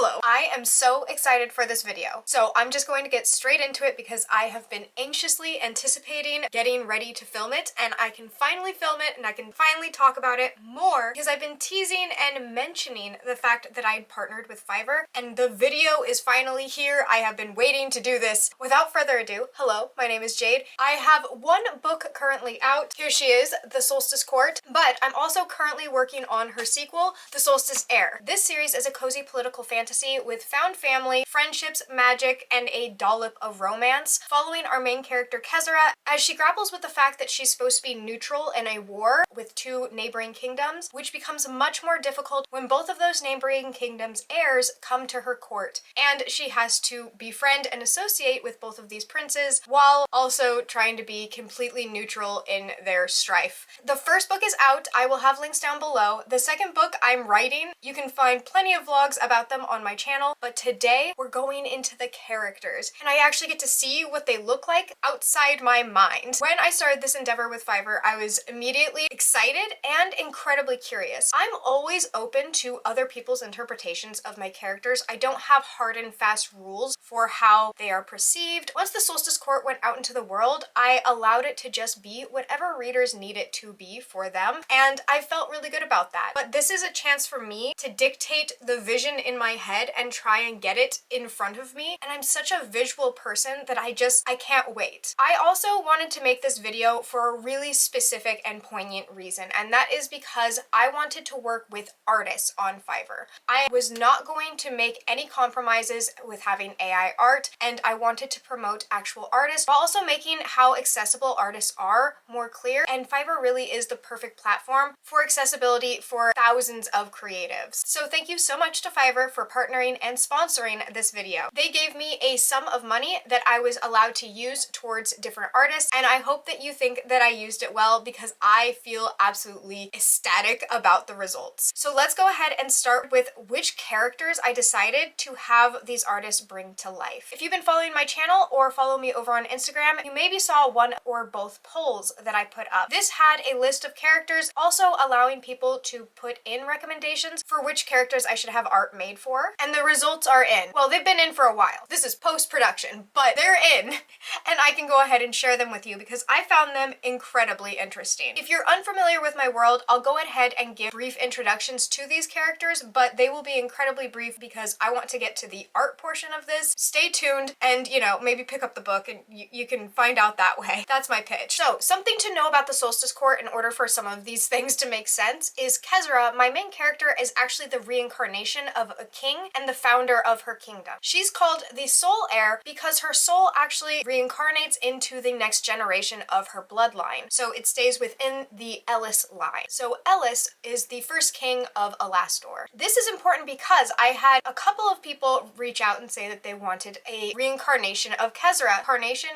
Hello. I am so excited for this video. So I'm just going to get straight into it because I have been anxiously anticipating getting ready to film it, and I can finally film it and I can finally talk about it more because I've been teasing and mentioning the fact that I'd partnered with Fiverr, and the video is finally here. I have been waiting to do this. Without further ado, hello, my name is Jade. I have one book currently out. Here she is, The Solstice Court, but I'm also currently working on her sequel, The Solstice Heir. This series is a cozy political fantasy with found family, friendships, magic, and a dollop of romance, following our main character Kezira as she grapples with the fact that she's supposed to be neutral in a war with two neighboring kingdoms, which becomes much more difficult when both of those neighboring kingdoms' heirs come to her court, and she has to befriend and associate with both of these princes while also trying to be completely neutral in their strife. The first book is out. I will have links down below. The second book I'm writing, you can find plenty of vlogs about them on my channel, but today we're going into the characters, and I actually get to see what they look like outside my mind. When I started this endeavor with Fiverr, I was immediately excited and incredibly curious. I'm always open to other people's interpretations of my characters. I don't have hard and fast rules for how they are perceived. Once the Solstice Court went out into the world, I allowed it to just be whatever readers need it to be for them, and I felt really good about that. But this is a chance for me to dictate the vision in my head and try and get it in front of me, and I'm such a visual person that I can't wait. I also wanted to make this video for a really specific and poignant reason, and that is because I wanted to work with artists on Fiverr. I was not going to make any compromises with having AI art, and I wanted to promote actual artists while also making how accessible artists are more clear, and Fiverr really is the perfect platform for accessibility for thousands of creatives. So thank you so much to Fiverr for partnering and sponsoring this video. They gave me a sum of money that I was allowed to use towards different artists, and I hope that you think that I used it well because I feel absolutely ecstatic about the results. So let's go ahead and start with which characters I decided to have these artists bring to life. If you've been following my channel or follow me over on Instagram, you maybe saw one or both polls that I put up. This had a list of characters, also allowing people to put in recommendations for which characters I should have art made for, and the results are in. Well, they've been in for a while. This is post-production, but they're in, and I can go ahead and share them with you because I found them incredibly interesting. If you're unfamiliar with my world, I'll go ahead and give brief introductions to these characters, but they will be incredibly brief because I want to get to the art portion of this. Stay tuned and, you know, maybe pick up the book and you can find out that way. That's my pitch. So, something to know about the Solstice Court in order for some of these things to make sense is Kezira, my main character, is actually the reincarnation of a king and the founder of her kingdom. She's called the Soul Heir because her soul actually reincarnates into the next generation of her bloodline. So it stays within the Ellis line. So Ellis is the first king of Alastor. This is important because I had a couple of people reach out and say that they wanted a reincarnation of Kezira.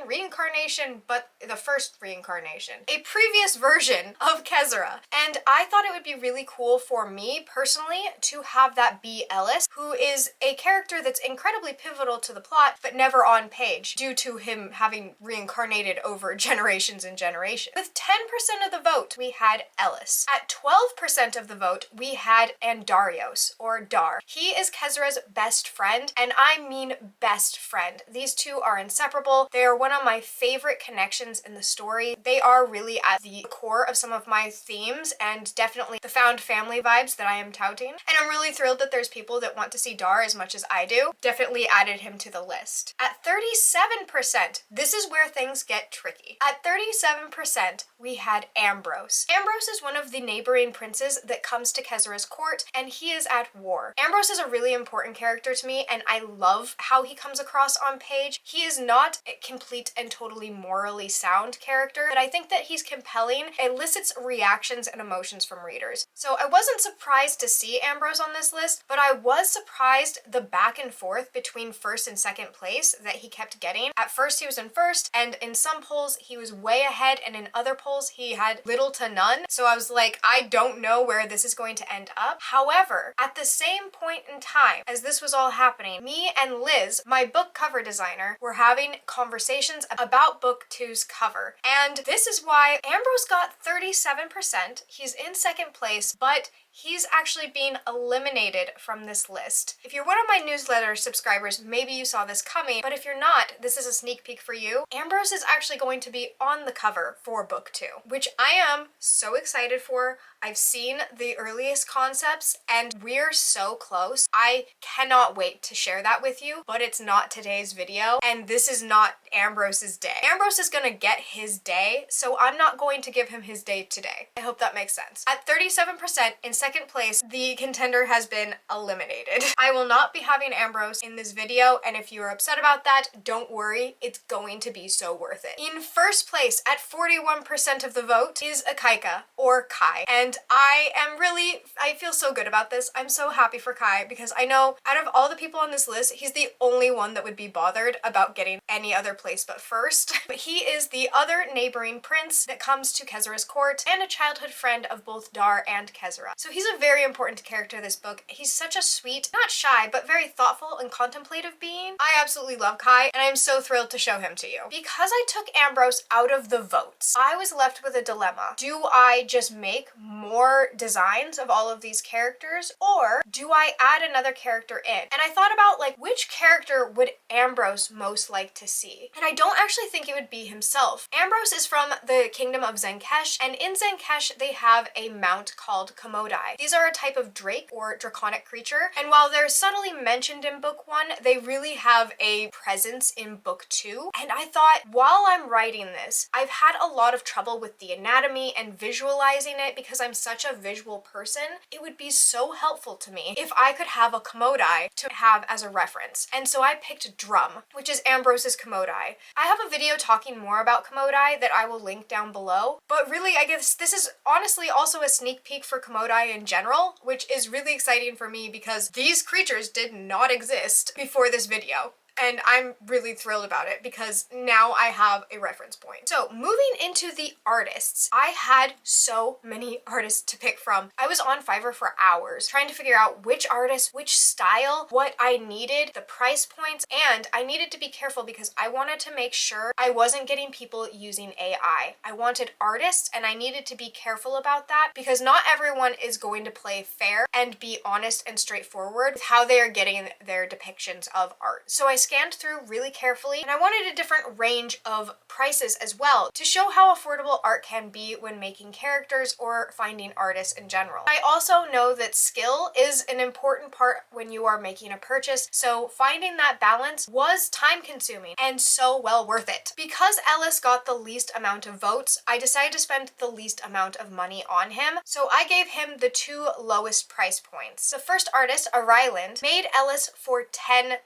Reincarnation, but the first reincarnation. A previous version of Kezira. And I thought it would be really cool for me personally to have that be Ellis, who is a character that's incredibly pivotal to the plot, but never on page, due to him having reincarnated over generations and generations. With 10% of the vote, we had Ellis. At 12% of the vote, we had Andarios, or Dar. He is Kezira's best friend, and I mean best friend. These two are inseparable. They are one of my favorite connections in the story. They are really at the core of some of my themes, and definitely the found family vibes that I am touting. And I'm really thrilled that there's people that want to see Dar as much as I do. Definitely added him to the list. At 37%, this is where things get tricky. At 37%, we had Ambrose. Ambrose is one of the neighboring princes that comes to Kezira's court, and he is at war. Ambrose is a really important character to me, and I love how he comes across on page. He is not a complete and totally morally sound character, but I think that he's compelling, elicits reactions and emotions from readers. So I wasn't surprised to see Ambrose on this list, but I was surprised the back and forth between first and second place that he kept getting. At first he was in first, and in some polls he was way ahead, and in other polls he had little to none. So I was like, I don't know where this is going to end up. However, at the same point in time as this was all happening, me and Liz, my book cover designer, were having conversations about book 2's cover. And this is why Ambrose got 37%. He's in second place, but he's actually being eliminated from this list. If you're one of my newsletter subscribers, maybe you saw this coming, but if you're not, this is a sneak peek for you. Ambrose is actually going to be on the cover for book 2, which I am so excited for. I've seen the earliest concepts and we're so close. I cannot wait to share that with you, but it's not today's video and this is not Ambrose's day. Ambrose is gonna get his day, so I'm not going to give him his day today. I hope that makes sense. At 37% in second place, the contender has been eliminated. I will not be having Ambrose in this video, and if you're upset about that, don't worry, it's going to be so worth it. In first place at 41% of the vote is Ikaika, or Kai, and I feel so good about this. I'm so happy for Kai because I know out of all the people on this list, he's the only one that would be bothered about getting any other place but first. But he is the other neighboring prince that comes to Kezra's court and a childhood friend of both Dar and Kezra. So he's a very important character in this book. He's such a sweet, not shy, but very thoughtful and contemplative being. I absolutely love Kai and I'm so thrilled to show him to you. Because I took Ambrose out of the votes, I was left with a dilemma. Do I just make more designs of all of these characters, or do I add another character in? And I thought about like, which character would Ambrose most like to see? And I don't actually think it would be himself. Ambrose is from the kingdom of Zenkesh, and in Zenkesh they have a mount called komodai. These are a type of drake or draconic creature, and while they're subtly mentioned in book 1, they really have a presence in book 2. And I thought, while I'm writing this, I've had a lot of trouble with the anatomy and visualizing it because I'm such a visual person. It would be so helpful to me if I could have a komodai to have as a reference. And so I picked Drum, which is Ambrose's komodai. I have a video talking more about komodai that I will link down below, but really I guess this is honestly also a sneak peek for komodai in general, which is really exciting for me because these creatures did not exist before this video. And I'm really thrilled about it because now I have a reference point. So moving into the artists, I had so many artists to pick from. I was on Fiverr for hours trying to figure out which artist, which style, what I needed, the price points, and I needed to be careful because I wanted to make sure I wasn't getting people using AI. I wanted artists and I needed to be careful about that because not everyone is going to play fair and be honest and straightforward with how they are getting their depictions of art. So I scanned through really carefully and I wanted a different range of prices as well to show how affordable art can be when making characters or finding artists in general. I also know that skill is an important part when you are making a purchase, so finding that balance was time consuming and so well worth it. Because Ellis got the least amount of votes, I decided to spend the least amount of money on him, so I gave him the 2 lowest price points. The first artist, Ryland, made Ellis for $10.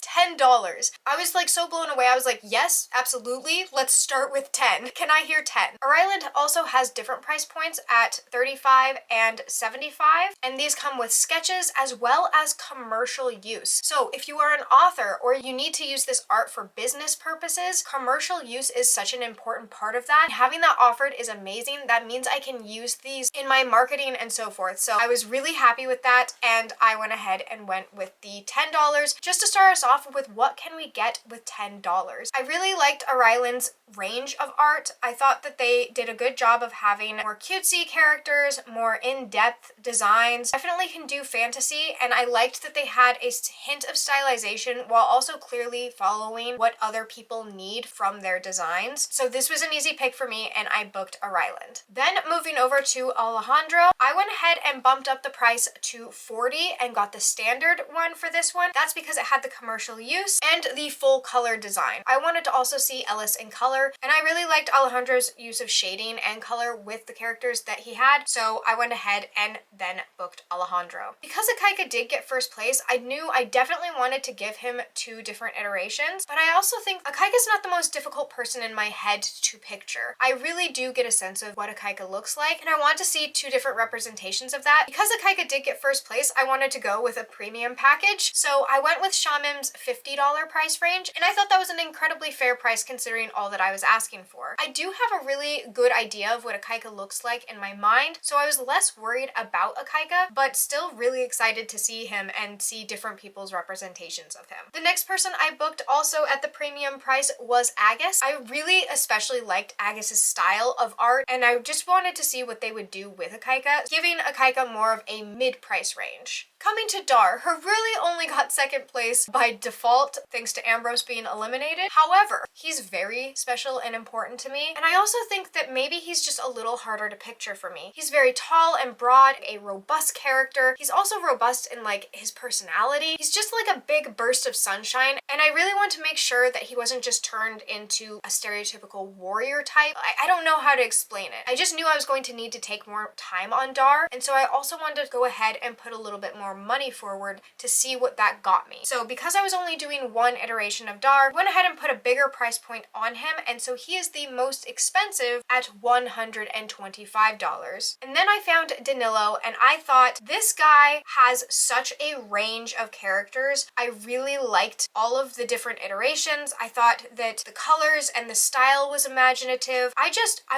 $10. I was like so blown away. I was like, yes, absolutely. Let's start with 10. Can I hear 10? Ryland also has different price points at 35 and 75, and these come with sketches as well as commercial use. So if you are an author or you need to use this art for business purposes, commercial use is such an important part of that. Having that offered is amazing. That means I can use these in my marketing and so forth. So I was really happy with that, and I went ahead and went with the $10 just to start us off with what can we get with $10. I really liked Ryland's range of art. I thought that they did a good job of having more cutesy characters, more in-depth designs. Definitely can do fantasy, and I liked that they had a hint of stylization while also clearly following what other people need from their designs. So this was an easy pick for me and I booked Ryland. Then moving over to Alejandro, I went ahead and bumped up the price to $40 and got the standard one for this one. That's because it had the commercial use and the full color design. I wanted to also see Ellis in color, and I really liked Alejandro's use of shading and color with the characters that he had, so I went ahead and then booked Alejandro. Because Ikaika did get first place, I knew I definitely wanted to give him 2 different iterations, but I also think Ikaika's not the most difficult person in my head to picture. I really do get a sense of what Ikaika looks like, and I want to see 2 different representations of that. Because Ikaika did get first place, I wanted to go with a premium package, so I went with Shamim's $50 price range, and I thought that was an incredibly fair price considering all that I was asking for. I do have a really good idea of what Ikaika looks like in my mind, so I was less worried about Ikaika, but still really excited to see him and see different people's representations of him. The next person I booked also at the premium price was Agus. I really especially liked Agus's style of art, and I just wanted to see what they would do with Ikaika, giving Ikaika more of a mid-price range. Coming to Dar, who really only got second place by default thanks to Ambrose being eliminated. However, he's very special and important to me, and I also think that maybe he's just a little harder to picture for me. He's very tall and broad, a robust character. He's also robust in like his personality. He's just like a big burst of sunshine, and I really want to make sure that he wasn't just turned into a stereotypical warrior type. I don't know how to explain it. I just knew I was going to need to take more time on Dar, and so I also wanted to go ahead and put a little bit more money forward to see what that got me. So because I was only doing one iteration of Dar, I went ahead and put a bigger price point on him, and so he is the most expensive at $125. And then I found Danilo, and I thought this guy has such a range of characters. I really liked all of the different iterations. I thought that the colors and the style was imaginative. I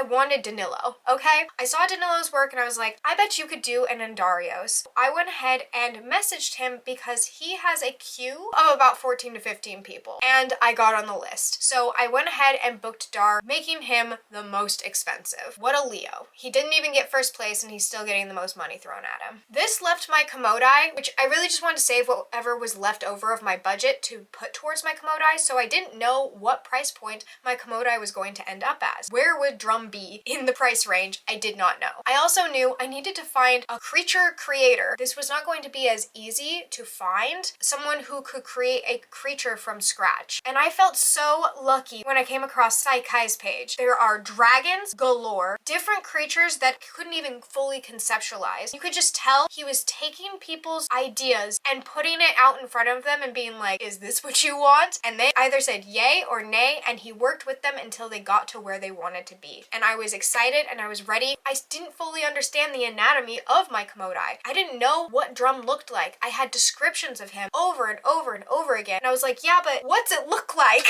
wanted Danilo, okay? I saw Danilo's work and I was like, I bet you could do an Andarios. I went ahead and messaged him because he has a queue of about 14 to 15 people, and I got on the list. So I went ahead and booked Dar, making him the most expensive. What a Leo. He didn't even get first place and he's still getting the most money thrown at him. This left my komodai, which I really just wanted to save whatever was left over of my budget to put towards my komodai, so I didn't know what price point my komodai was going to end up as. Where would Drum be in the price range? I did not know. I also knew I needed to find a creature creator. This was not going to be as easy to find someone who could create a creature from scratch. And I felt so lucky when I came across Saikai's page. There are dragons galore, different creatures that couldn't even fully conceptualize. You could just tell he was taking people's ideas and putting it out in front of them and being like, is this what you want? And they either said yay or nay, and he worked with them until they got to where they wanted to be. And I was excited and I was ready. I didn't fully understand the anatomy of my komodai. I didn't know what Drum looked like. I had descriptions of him over and over and over again. And I was like, yeah, but what's it look like?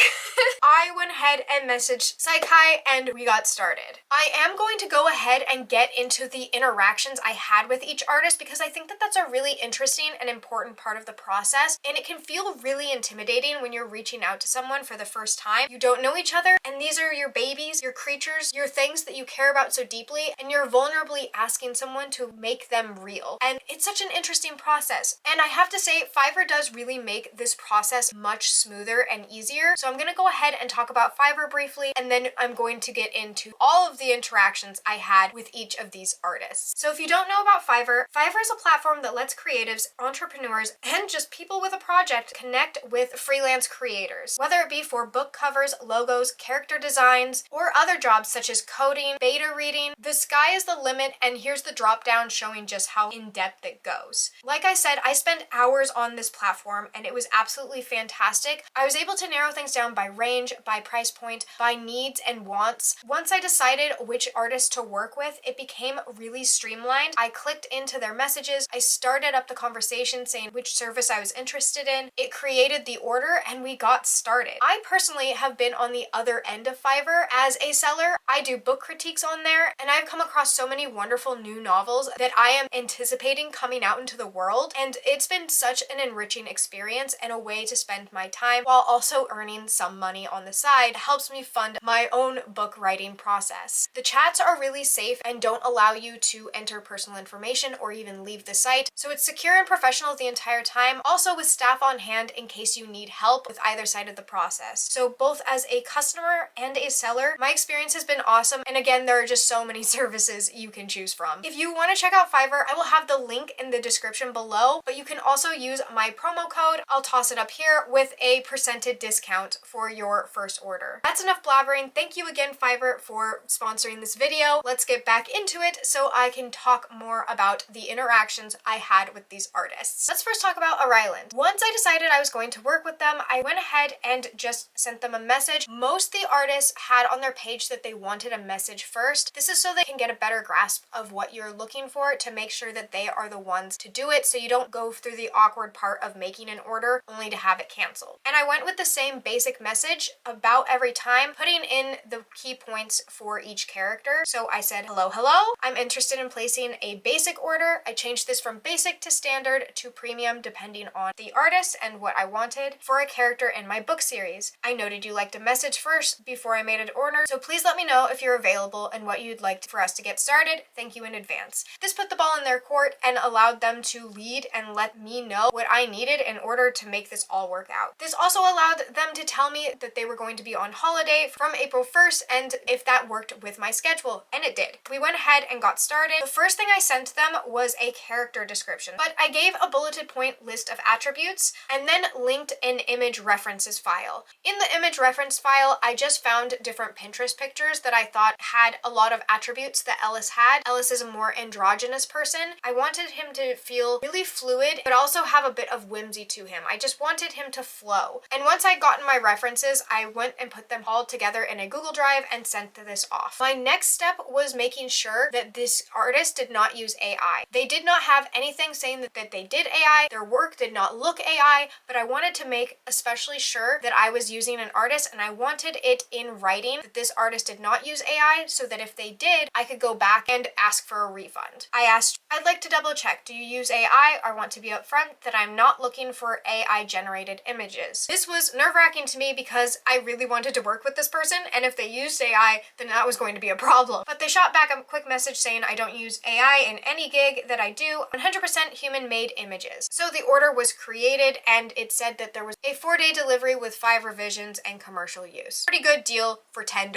I went ahead and messaged Saikai and we got started. I am going to go ahead and get into the interactions I had with each artist because I think that that's a really interesting and important part of the process, and it can feel really intimidating when you're reaching out to someone for the first time. You don't know each other, and these are your babies, your creatures, your things that you care about so deeply, and you're vulnerably asking someone to make them real. And it's such an interesting process. And I have to say, Fiverr does really make this process much smoother and easier. So I'm gonna go ahead and talk about Fiverr briefly, and then I'm going to get into all of the interactions I had with each of these artists. So if you don't know about Fiverr, Fiverr is a platform that lets creatives, entrepreneurs, and just people with a project connect with freelance creators, whether it be for book covers, logos, character designs, or other jobs such as coding, beta reading. The sky is the limit, and here's the drop down showing just how in-depth it goes. Like I said, I spent hours on this platform and it was absolutely fantastic. I was able to narrow things down by range, by price point, by needs and wants. Once I decided which artist to work with, it became really streamlined. I clicked into their messages, I started up the conversation saying which service I was interested in, it created the order, and we got started. I personally have been on the other end of Fiverr as a seller. I do book critiques on there, and I've come across so many wonderful new novels that I am anticipating coming out into the world, and it's been such an enriching experience and a way to spend my time while also earning some money on the side. It helps me fund my own book writing process. The chats are really safe and don't allow you to enter personal information or even leave the site, so it's secure and professional the entire time, also with staff on hand in case you need help with either side of the process. So both as a customer and a seller, my experience has been awesome, and again, there are just so many services you can choose from. If you want to check out Fiverr, I will have the link in the description below, but you can also use my promo code, I'll toss it up here, with a percentage discount for your first order. That's enough blabbering. Thank you again, Fiverr, for sponsoring this video. Let's get back into it so I can talk more about the interactions I had with these artists. Let's first talk about Ryland. Once I decided I was going to work with them, I went ahead and just sent them a message. Most of the artists had on their page that they wanted a message first. This is so they can get a better grasp of what you're looking for to make sure that they are the ones to do it, so you don't go through the awkward part of making an order only only to have it canceled. And I went with the same basic message about every time, putting in the key points for each character. So I said, hello, hello, I'm interested in placing a basic order. I changed this from basic to standard to premium depending on the artist and what I wanted for a character in my book series. I noted you liked a message first before I made an order, so please let me know if you're available and what you'd like for us to get started. Thank you in advance. This put the ball in their court and allowed them to lead and let me know what I needed in order to make this all work out. This also allowed them to tell me that they were going to be on holiday from April 1st and if that worked with my schedule, and it did. We went ahead and got started. The first thing I sent them was a character description, but I gave a bulleted point list of attributes and then linked an image references file. In the image reference file, I just found different Pinterest pictures that I thought had a lot of attributes that Ellis had. Ellis is a more androgynous person. I wanted him to feel really fluid, but also have a bit of whimsy to him. I just wanted him to flow. And once I'd gotten my references, I went and put them all together in a Google Drive and sent this off. My next step was making sure that this artist did not use AI. They did not have anything saying that they did AI. Their work did not look AI, but I wanted to make especially sure that I was using an artist, and I wanted it in writing that this artist did not use AI so that if they did, I could go back and ask for a refund. I asked, I'd like to double check. Do you use AI? I want to be upfront that I'm not looking for AI generated images. This was nerve-wracking to me because I really wanted to work with this person, and if they used AI, then that was going to be a problem. But they shot back a quick message saying I don't use AI in any gig that I do, 100% human-made images. So the order was created and it said that there was a 4-day delivery with 5 revisions and commercial use. Pretty good deal for $10.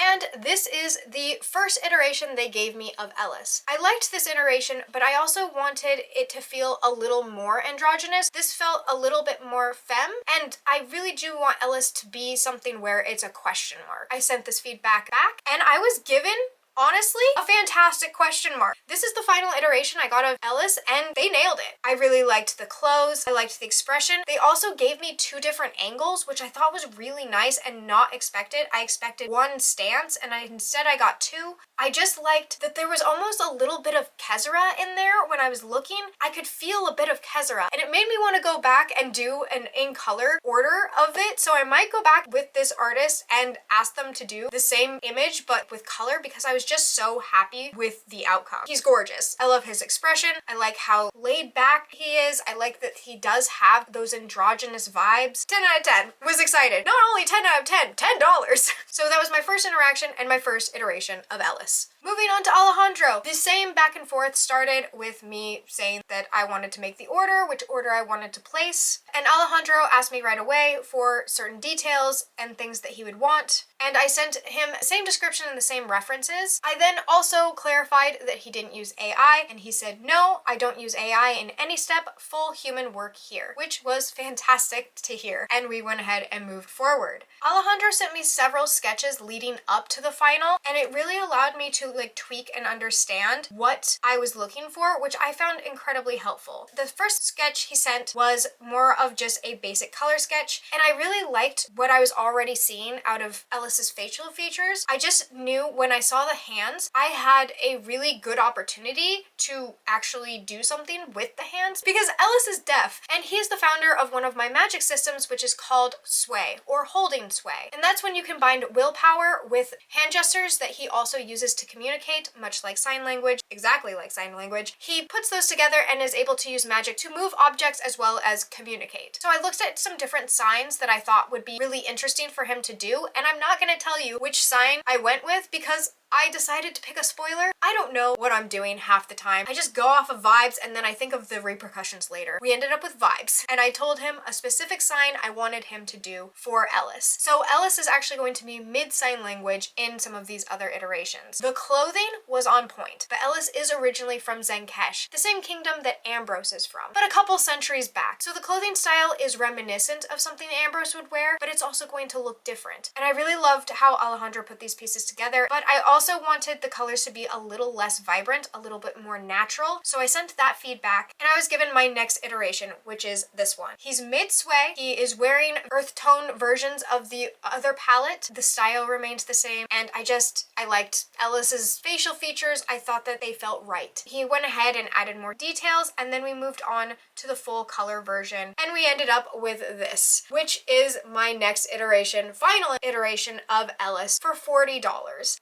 And this is the first iteration they gave me of Ellis. I liked this iteration, but I also wanted it to feel a little more androgynous. This felt a little bit more femme, and I really do want Ellis to be something where it's a question mark. I sent this feedback back, and I was given, honestly, a fantastic question mark. This is the final iteration I got of Ellis, and they nailed it. I really liked the clothes. I liked the expression. They also gave me 2 different angles, which I thought was really nice and not expected. I expected one stance, and instead I got 2. I just liked that there was almost a little bit of Kezra in there when I was looking. I could feel a bit of Kezra, and it made me want to go back and do an in-color order of it, so I might go back with this artist and ask them to do the same image but with color because I was just so happy with the outcome. He's gorgeous. I love his expression. I like how laid back he is. I like that he does have those androgynous vibes. 10 out of 10. Was excited. Not only 10 out of 10, $10. So that was my first interaction and my first iteration of Ellis. Moving on to Alejandro. The same back and forth started with me saying that I wanted to make the order, which order I wanted to place. And Alejandro asked me right away for certain details and things that he would want. And I sent him the same description and the same references. I then also clarified that he didn't use AI, and he said, no, I don't use AI in any step, full human work here, which was fantastic to hear. And we went ahead and moved forward. Alejandro sent me several sketches leading up to the final, and it really allowed me to tweak and understand what I was looking for, which I found incredibly helpful. The first sketch he sent was more of just a basic color sketch, and I really liked what I was already seeing out of Ellis's facial features. I just knew when I saw the hands, I had a really good opportunity to actually do something with the hands because Ellis is deaf, and he is the founder of one of my magic systems, which is called Sway, or Holding Sway. And that's when you combine willpower with hand gestures that he also uses to communicate, much like sign language, exactly like sign language. He puts those together and is able to use magic to move objects as well as communicate. So I looked at some different signs that I thought would be really interesting for him to do, and I'm not going to tell you which sign I went with because I decided to pick a spoiler. I don't know what I'm doing half the time. I just go off of vibes and then I think of the repercussions later. We ended up with vibes, and I told him a specific sign I wanted him to do for Ellis. So Ellis is actually going to be mid-sign language in some of these other iterations. The clothing was on point, but Ellis is originally from Zenkesh, the same kingdom that Ambrose is from, but a couple centuries back. So the clothing style is reminiscent of something Ambrose would wear, but it's also going to look different. And I really loved how Alejandro put these pieces together, but I also also wanted the colors to be a little less vibrant, a little bit more natural, so I sent that feedback, and I was given my next iteration, which is this one. He's mid-sway, he is wearing earth tone versions of the other palette, the style remains the same, and I liked Ellis's facial features. I thought that they felt right. He went ahead and added more details, and then we moved on to the full color version, and we ended up with this, which is my next iteration, final iteration of Ellis for $40.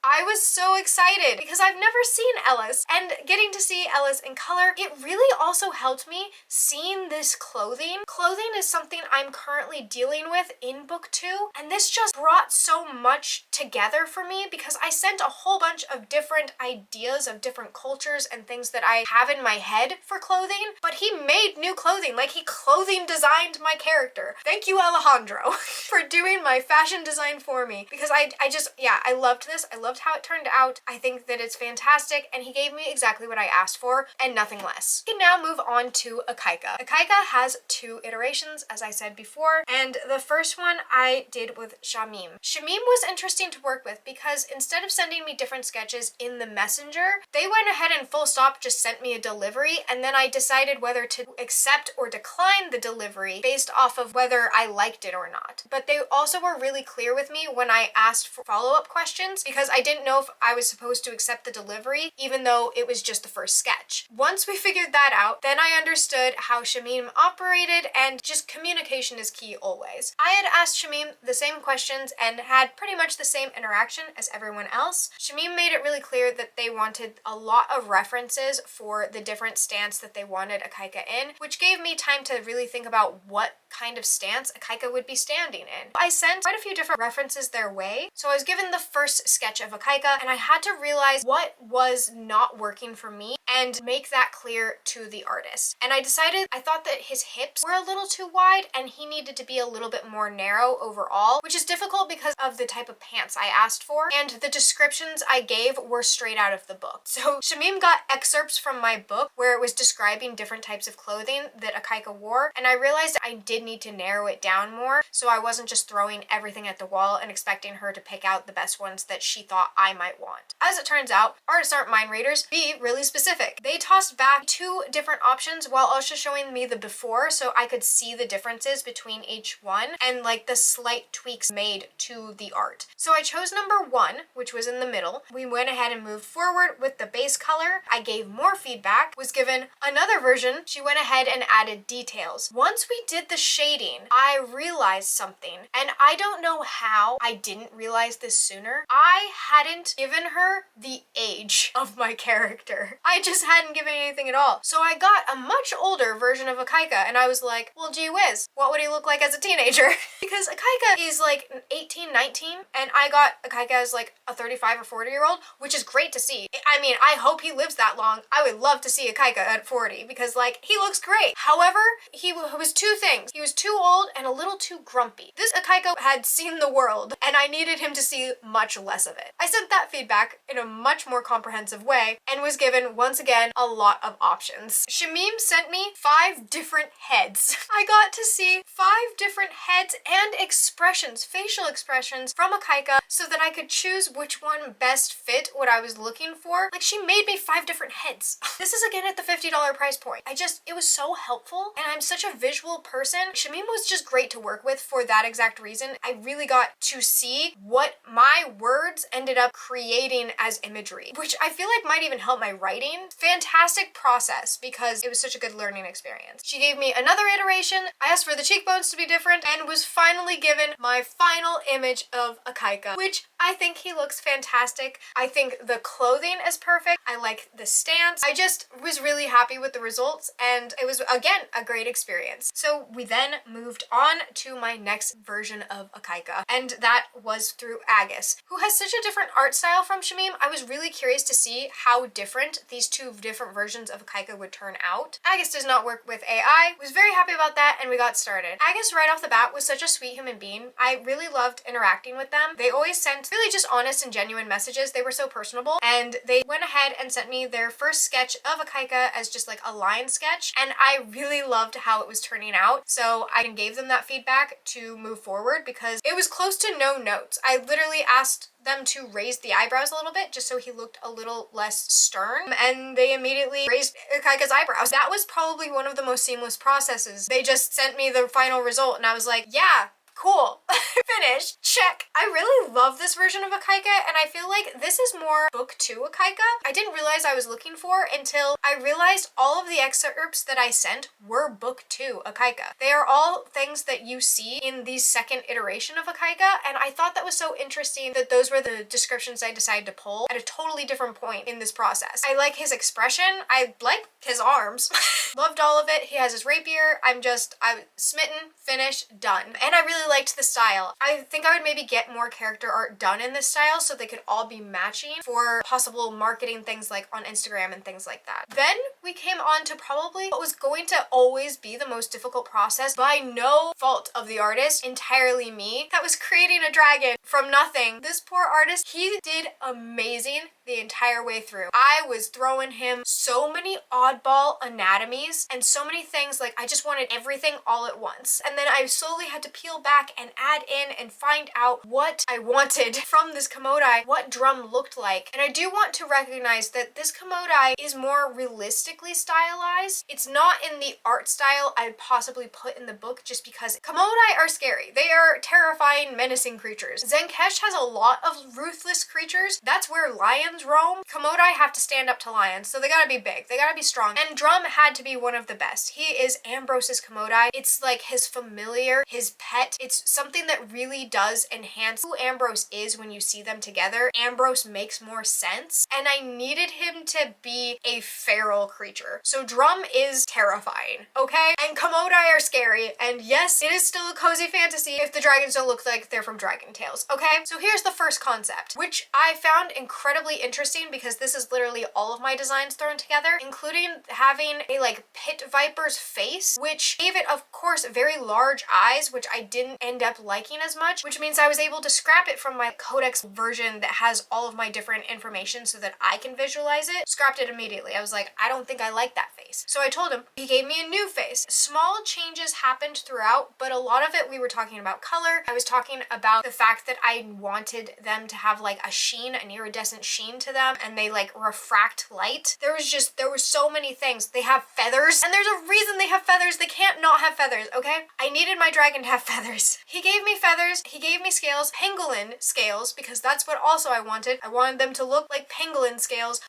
I was so excited because I've never seen Ellis, and getting to see Ellis in color, it really also helped me seeing this clothing. Clothing is something I'm currently dealing with in book 2, and this just brought so much together for me because I sent a whole bunch of different ideas of different cultures and things that I have in my head for clothing, but he made new clothing, like he clothing designed my character. Thank you, Alejandro, for doing my fashion design for me, because I loved this. I loved how it turned out. I think that it's fantastic, and he gave me exactly what I asked for and nothing less. We can now move on to Ikaika. Ikaika has 2 iterations, as I said before, and the first one I did with Shamim. Shamim was interesting to work with because instead of sending me different sketches in the messenger, they went ahead and full stop just sent me a delivery, and then I decided whether to accept or decline the delivery based off of whether I liked it or not. But they also were really clear with me when I asked for follow-up questions because I didn't know if I was supposed to accept the delivery even though it was just the first sketch. Once we figured that out, then I understood how Shamim operated, and just communication is key always. I had asked Shamim the same questions and had pretty much the same interaction as everyone else. Shamim made it really clear that they wanted a lot of references for the different stance that they wanted Ikaika in, which gave me time to really think about what kind of stance Ikaika would be standing in. I sent quite a few different references their way, so I was given the first sketch of Ikaika, and I had to realize what was not working for me and make that clear to the artist. And I thought that his hips were a little too wide and he needed to be a little bit more narrow overall, which is difficult because of the type of pants I asked for, and the descriptions I gave were straight out of the book. So Shamim got excerpts from my book where it was describing different types of clothing that Ikaika wore, and I realized I did need to narrow it down more so I wasn't just throwing everything at the wall and expecting her to pick out the best ones that she thought I might want. As it turns out, artists aren't mind readers. Be really specific. They tossed back 2 different options while also showing me the before so I could see the differences between each one and like the slight tweaks made to the art. So I chose number 1, which was in the middle. We went ahead and moved forward with the base color. I gave more feedback, was given another version. She went ahead and added details. Once we did the shading, I realized something, and I don't know how I didn't realize this sooner. I hadn't given her the age of my character. I just hadn't given anything at all. So I got a much older version of Ikaika, and I was like, well, gee whiz, what would he look like as a teenager? Because Ikaika is like 18, 19, and I got Ikaika as like a 35 or 40-year-old, which is great to see. I mean, I hope he lives that long. I would love to see Ikaika at 40 because like, he looks great. However, he was 2 things. He was too old and a little too grumpy. This Ikaika had seen the world, and I needed him to see much less of it. I sent that feedback in a much more comprehensive way and was given, once again, a lot of options. Shamim sent me 5 different heads. I got to see 5 different heads and expressions, facial expressions from Ikaika so that I could choose which one best fit what I was looking for. Like, she made me 5 different heads. This is again at the $50 price point. It was so helpful, and I'm such a visual person. Shamim was just great to work with for that exact reason. I really got to see what my words ended up creating as imagery, which I feel like might even help my writing. Fantastic process because it was such a good learning experience. She gave me another iteration. I asked for the cheekbones to be different and was finally given my final image of Ikaika, which I think he looks fantastic. I think the clothing is perfect. I like the stance. I just was really happy with the results, and it was, again, a great experience. So we then moved on to my next version of Ikaika, and that was through Agus, who has such a different art style from Shamim. I was really curious to see how different these 2 different versions of Ikaika would turn out. Agus does not work with AI. Was very happy about that, and we got started. Agus right off the bat was such a sweet human being. I really loved interacting with them. They always sent really just honest and genuine messages. They were so personable, and they went ahead and sent me their first sketch of Ikaika as just like a line sketch, and I really loved how it was turning out. So I gave them that feedback to move forward because it was close to no notes. I literally asked them to raise the eyebrows a little bit just so he looked a little less stern, and they immediately raised Ikaika's eyebrows. That was probably one of the most seamless processes. They just sent me the final result and I was like, yeah, cool. Finished. Check. I really love this version of Ikaika, and I feel like this is more book 2 Ikaika. I didn't realize I was looking for until I realized all of the excerpts that I sent were book 2 Ikaika. They are all things that you see in the second iteration of Ikaika, and I thought that was so interesting that those were the descriptions I decided to pull at a totally different point in this process. I like his expression. I like his arms. Loved all of it. He has his rapier. I'm smitten, finished, done. And I really liked the style. I think I would maybe get more character art done in this style so they could all be matching for possible marketing things like on Instagram and things like that. Then we came on to probably what was going to always be the most difficult process, by no fault of the artist, entirely me, that was creating a dragon from nothing. This poor artist, he did amazing the entire way through. I was throwing him so many oddball anatomies and so many things, like I just wanted everything all at once. And then I slowly had to peel back and add in and find out what I wanted from this komodai, what drum looked like. And I do want to recognize that this komodai is more realistically stylized. It's not in the art style I'd possibly put in the book, just because komodai are scary. They are terrifying, menacing creatures. Zenkesh has a lot of ruthless creatures. That's where lions roam. Komodai have to stand up to lions, so they gotta be big, they gotta be strong. And Drum had to be one of the best. He is Ambrose's komodai. It's like his familiar, his pet. It's something that really does enhance who Ambrose is when you see them together. Ambrose makes more sense, and I needed him to be a feral creature. So Drum is terrifying, okay? And komodai are scary, and yes, it is still a cozy fantasy if the dragons don't look like they're from Dragon Tales, okay? So here's the first concept, which I found incredibly interesting because this is literally all of my designs thrown together, including having a like pit viper's face, which gave it, of course, very large eyes, which I didn't end up liking as much, which means I was able to scrap it from my codex version that has all of my different information so that I can visualize it. Scrapped it immediately. I was like, I don't think I like that face. So I told him. He gave me a new face. Small changes happened throughout, but a lot of it we were talking about color. I was talking about the fact that I wanted them to have like a sheen, an iridescent sheen to them, and they like refract light. There were so many things. They have feathers, and there's a reason they have feathers. They can't not have feathers, okay? I needed my dragon to have feathers. He gave me feathers. He gave me scales, pangolin scales, because that's what also I wanted. I wanted them to look like pangolin scales.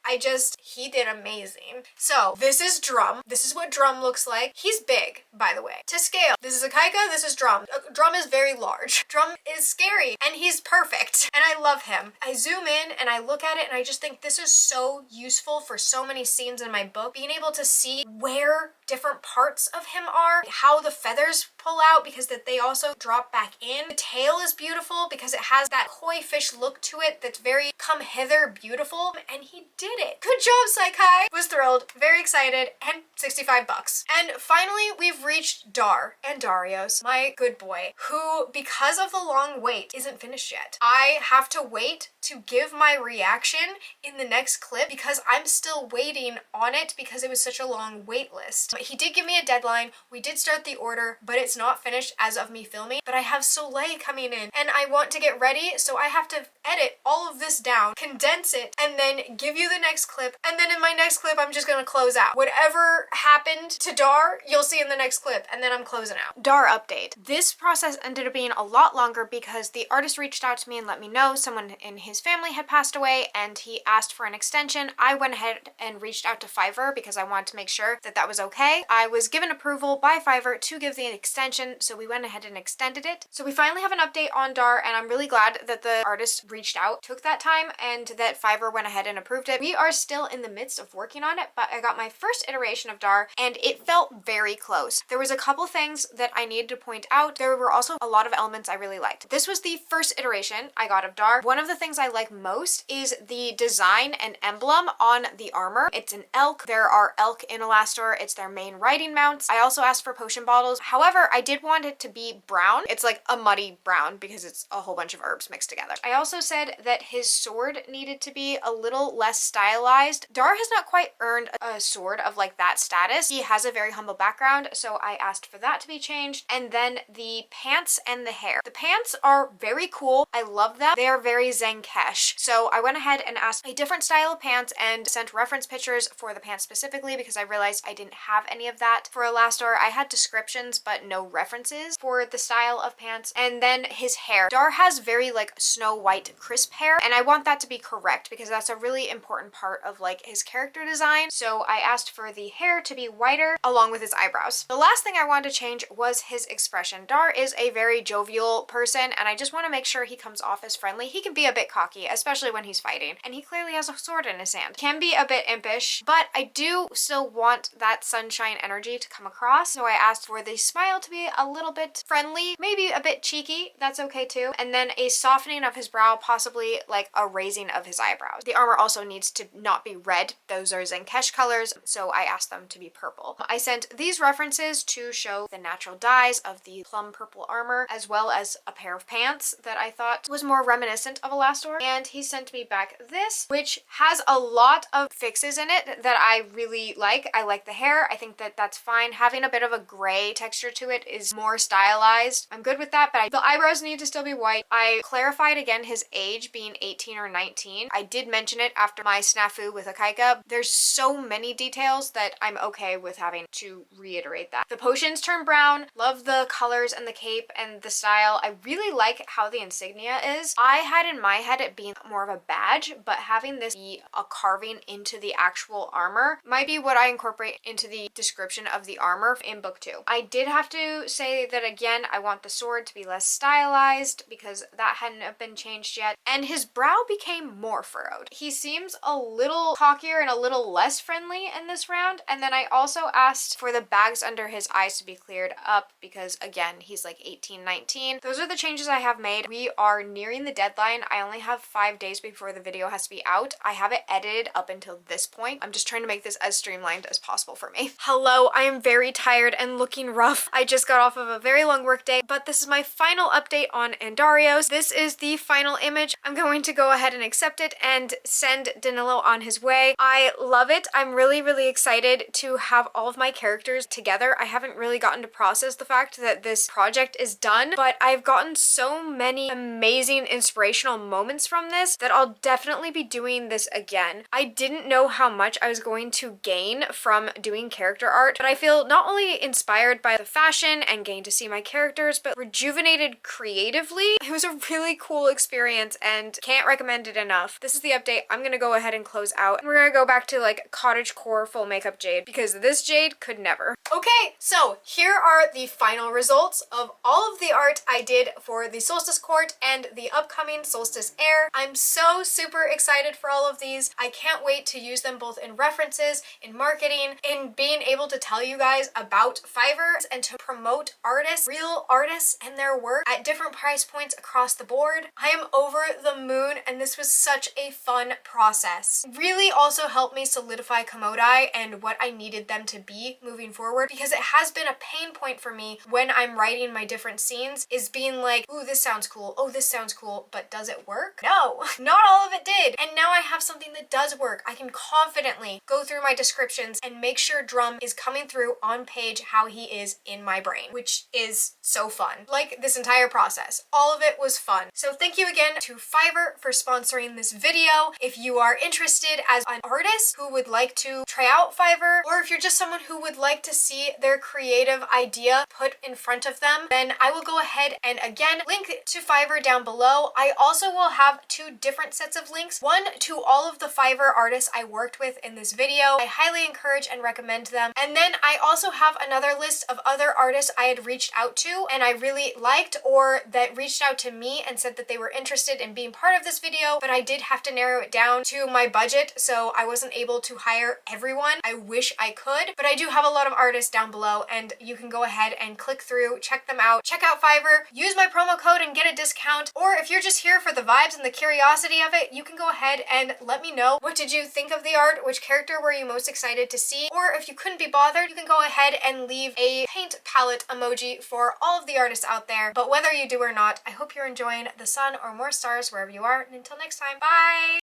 He did amazing. So this is Drum. This is what Drum looks like. He's big, by the way. To scale, this is Ikaika, this is Drum. Drum is very large. Drum is scary, and he's perfect, and I love him. I zoom in and I look at it and I just think this is so useful for so many scenes in my book, being able to see where different parts of him are, how the feathers pull out because that they also drop back in. The tail is beautiful because it has that koi fish look to it that's very come hither beautiful, and he did it. Good job, Saikai. Was thrilled, very excited, and $65. And finally, we've reached Dar and Andarios, my good boy, who, because of the long wait, isn't finished yet. I have to wait to give my reaction in the next clip because I'm still waiting on it because it was such a long wait list. He did give me a deadline. We did start the order, but it's not finished as of me filming. But I have Soleil coming in and I want to get ready, so I have to edit all of this down, condense it, and then give you the next clip. And then in my next clip, I'm just gonna close out. Whatever happened to Dar, you'll see in the next clip, and then I'm closing out. Dar update. This process ended up being a lot longer because the artist reached out to me and let me know someone in his family had passed away and he asked for an extension. I went ahead and reached out to Fiverr because I wanted to make sure that that was okay. I was given approval by Fiverr to give the extension, so we went ahead and extended it. So we finally have an update on Dar, and I'm really glad that the artist reached out, took that time, and that Fiverr went ahead and approved it. We are still in the midst of working on it, but I got my first iteration of Dar and it felt very close. There was a couple things that I needed to point out. There were also a lot of elements I really liked. This was the first iteration I got of Dar. One of the things I like most is the design and emblem on the armor. It's an elk. There are elk in Alastor. It's their main writing mounts. I also asked for potion bottles. However, I did want it to be brown. It's like a muddy brown because it's a whole bunch of herbs mixed together. I also said that his sword needed to be a little less stylized. Dar has not quite earned a sword of like that status. He has a very humble background, so I asked for that to be changed. And then the pants and the hair. The pants are very cool. I love them. They are very Zenkesh. So I went ahead and asked a different style of pants and sent reference pictures for the pants specifically because I realized I didn't have any of that for Alastor. I had descriptions but no references for the style of pants. And then his hair. Dar has very like snow white crisp hair, and I want that to be correct because that's a really important part of like his character design. So I asked for the hair to be whiter along with his eyebrows. The last thing I wanted to change was his expression. Dar is a very jovial person, and I just want to make sure he comes off as friendly. He can be a bit cocky, especially when he's fighting, and he clearly has a sword in his hand. Can be a bit impish, but I do still want that sunshine energy to come across. So I asked for the smile to be a little bit friendly, maybe a bit cheeky. That's okay too. And then a softening of his brow, possibly like a raising of his eyebrows. The armor also needs to not be red. Those are Zenkesh colors, so I asked them to be purple. I sent these references to show the natural dyes of the plum purple armor, as well as a pair of pants that I thought was more reminiscent of Alastor. And he sent me back this, which has a lot of fixes in it that I really like. I like the hair. I think that that's fine. Having a bit of a gray texture to it is more stylized. I'm good with that, but the eyebrows need to still be white. I clarified again his age being 18 or 19. I did mention it after my snafu with Ikaika. There's so many details that I'm okay with having to reiterate that. The potions turn brown. Love the colors and the cape and the style. I really like how the insignia is. I had in my head it being more of a badge, but having this be a carving into the actual armor might be what I incorporate into the description of the armor in book 2. I did have to say that again, I want the sword to be less stylized because that hadn't been changed yet. And his brow became more furrowed. He seems a little cockier and a little less friendly in this round. And then I also asked for the bags under his eyes to be cleared up because again, he's like 18, 19. Those are the changes I have made. We are nearing the deadline. I only have 5 days before the video has to be out. I have it edited up until this point. I'm just trying to make this as streamlined as possible for me. Hello, I am very tired and looking rough. I just got off of a very long work day, but this is my final update on Andarios. This is the final image. I'm going to go ahead and accept it and send Danilo on his way. I love it. I'm really, really excited to have all of my characters together. I haven't really gotten to process the fact that this project is done, but I've gotten so many amazing inspirational moments from this that I'll definitely be doing this again. I didn't know how much I was going to gain from doing character art, but I feel not only inspired by the fashion and getting to see my characters, but rejuvenated creatively. It was a really cool experience and can't recommend it enough. This is the update. I'm gonna go ahead and close out, and we're gonna go back to like cottagecore full makeup Jade because this Jade could never. Okay, so here are the final results of all of the art I did for the Solstice Court and the upcoming Solstice Heir. I'm so super excited for all of these. I can't wait to use them both in references, in marketing, in being able to tell you guys about Fiverr and to promote artists, real artists and their work at different price points across the board. I am over the moon and this was such a fun process. Really also helped me solidify komodai and what I needed them to be moving forward because it has been a pain point for me when I'm writing my different scenes is being like, ooh, this sounds cool. Oh, this sounds cool, but does it work? No, not all of it did. And now I have something that does work. I can confidently go through my descriptions and make sure Drum is coming through on page how he is in my brain, which is so fun. Like this entire process, all of it was fun. So thank you again to Fiverr for sponsoring this video. If you are interested as an artist who would like to try out Fiverr, or if you're just someone who would like to see their creative idea put in front of them, then I will go ahead and again link to Fiverr down below. I also will have 2 different sets of links. One to all of the Fiverr artists I worked with in this video. I highly encourage and recommend them. And then I also have another list of other artists I had reached out to and I really liked, or that reached out to me and said that they were interested in being part of this video, but I did have to narrow it down to my budget, so I wasn't able to hire everyone. I wish I could, but I do have a lot of artists down below and you can go ahead and click through, check them out, check out Fiverr, use my promo code and get a discount, or if you're just here for the vibes and the curiosity of it, you can go ahead and let me know what did you think of the art, which character were you most excited to see, or if you couldn't be bothered, you can go ahead and leave a paint palette emoji for all of the artists out there. But whether you do or not, I hope you're enjoying the sun or more stars wherever you are. And until next time, bye!